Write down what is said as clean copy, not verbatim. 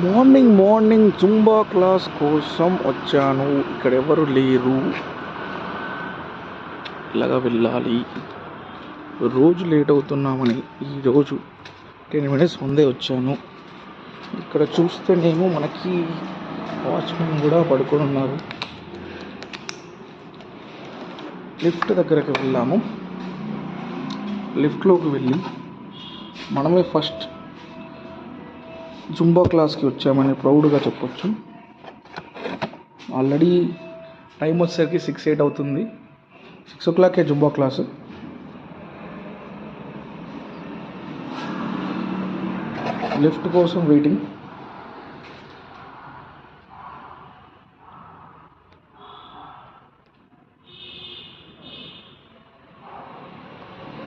Morning Zumba class కోసం వచ్చాను. ఇక్కడ ఎవరు లేరు, ఇలాగా వెళ్ళాలి. రోజు లేట్ అవుతున్నామని ఈరోజు 10 minutes ముందే వచ్చాను. ఇక్కడ చూస్తేనేమో మనకి వాచ్మెన్ కూడా పడుకొని ఉన్నారు. లిఫ్ట్ దగ్గరకు వెళ్ళాము. లిఫ్ట్లోకి వెళ్ళి మనమే ఫస్ట్ జుంబా క్లాస్కి వచ్చామని ప్రౌడ్గా చెప్పొచ్చు. ఆల్రెడీ టైం వచ్చేసరికి 6-8 అవుతుంది. 6 o'clock జుంబా క్లాసు. లిఫ్ట్ కోసం వెయిటింగ్.